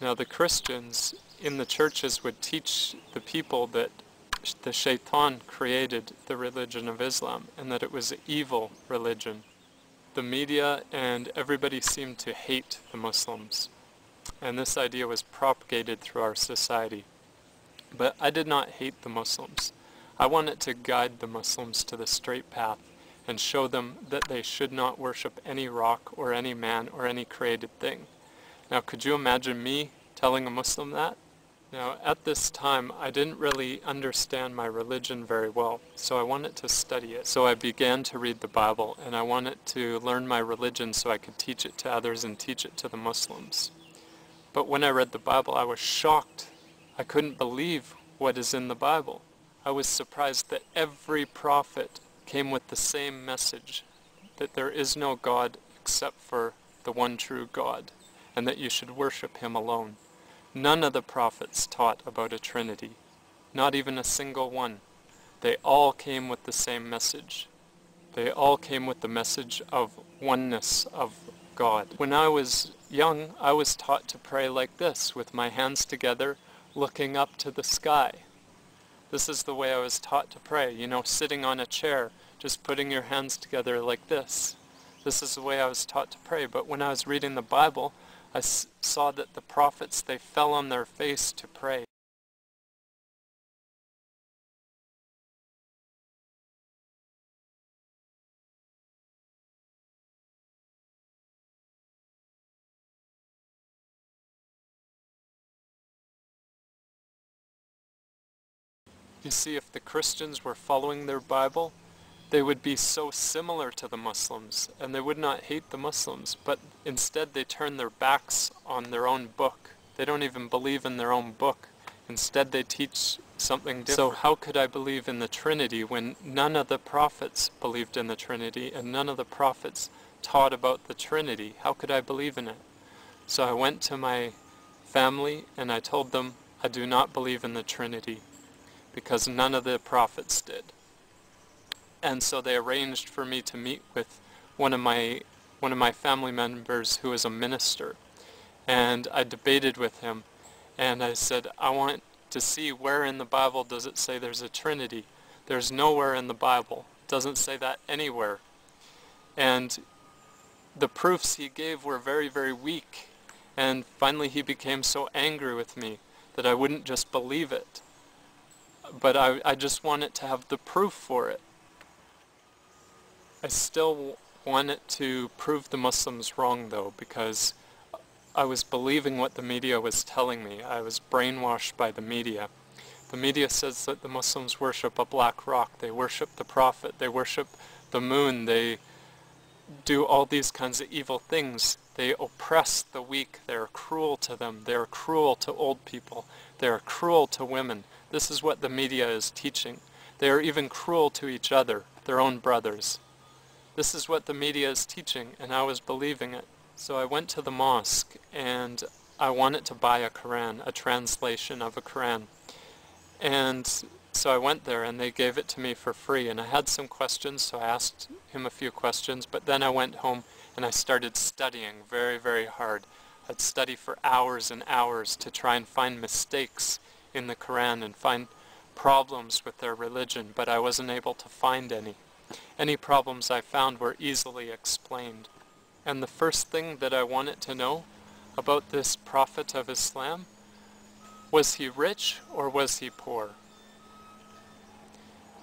Now the Christians in the churches would teach the people that the shaitan created the religion of Islam and that it was an evil religion. The media and everybody seemed to hate the Muslims, and this idea was propagated through our society. But I did not hate the Muslims. I wanted to guide the Muslims to the straight path and show them that they should not worship any rock or any man or any created thing. Now, could you imagine me telling a Muslim that? Now, at this time, I didn't really understand my religion very well, so I wanted to study it. So I began to read the Bible, and I wanted to learn my religion so I could teach it to others and teach it to the Muslims. But when I read the Bible, I was shocked. I couldn't believe what is in the Bible. I was surprised that every prophet came with the same message, that there is no God except for the one true God, and that you should worship Him alone. None of the prophets taught about a Trinity, not even a single one. They all came with the same message. They all came with the message of oneness of God. When I was young, I was taught to pray like this, with my hands together, looking up to the sky. This is the way I was taught to pray, you know, sitting on a chair, just putting your hands together like this. This is the way I was taught to pray. But when I was reading the Bible, I saw that the prophets, they fell on their face to pray. You see, if the Christians were following their Bible, they would be so similar to the Muslims, and they would not hate the Muslims, but instead they turn their backs on their own book. They don't even believe in their own book. Instead they teach something different. So how could I believe in the Trinity when none of the prophets believed in the Trinity, and none of the prophets taught about the Trinity? How could I believe in it? So I went to my family and I told them I do not believe in the Trinity, because none of the prophets did. And so they arranged for me to meet with one of my family members who is a minister. And I debated with him, and I said, I want to see where in the Bible does it say there's a Trinity. There's nowhere in the Bible. It doesn't say that anywhere. And the proofs he gave were very, very weak. And finally he became so angry with me that I wouldn't just believe it. But I just wanted to have the proof for it. I still wanted to prove the Muslims wrong, though, because I was believing what the media was telling me. I was brainwashed by the media. The media says that the Muslims worship a black rock. They worship the Prophet. They worship the moon. They do all these kinds of evil things. They oppress the weak. They are cruel to them. They are cruel to old people. They are cruel to women. This is what the media is teaching. They are even cruel to each other, their own brothers. This is what the media is teaching, and I was believing it. So I went to the mosque, and I wanted to buy a Quran, a translation of a Quran. And so I went there, and they gave it to me for free. And I had some questions, so I asked him a few questions. But then I went home, and I started studying very, very hard. I'd study for hours and hours to try and find mistakes in the Quran and find problems with their religion, but I wasn't able to find any. Any problems I found were easily explained. And the first thing that I wanted to know about this prophet of Islam, was he rich or was he poor?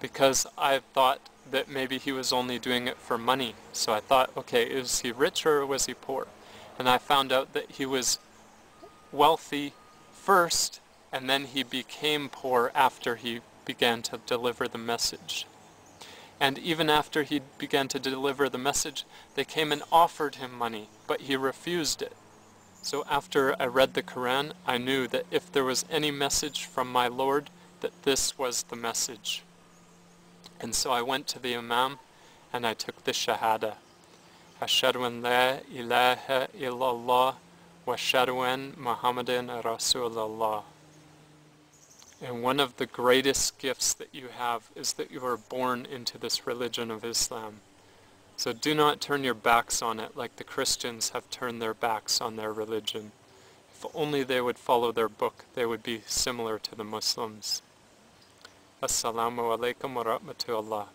Because I thought that maybe he was only doing it for money. So I thought, okay, is he rich or was he poor? And I found out that he was wealthy first, and then he became poor after he began to deliver the message. And even after he began to deliver the message, they came and offered him money, but he refused it. So after I read the Quran, I knew that if there was any message from my Lord, that this was the message. And so I went to the Imam and I took the Shahada. Ashhadu an la ilaha illallah wa ashhadu an Muhammadan Rasulullah. And one of the greatest gifts that you have is that you are born into this religion of Islam. So do not turn your backs on it like the Christians have turned their backs on their religion. if only they would follow their book, they would be similar to the Muslims. Assalamu alaikum wa rahmatullah.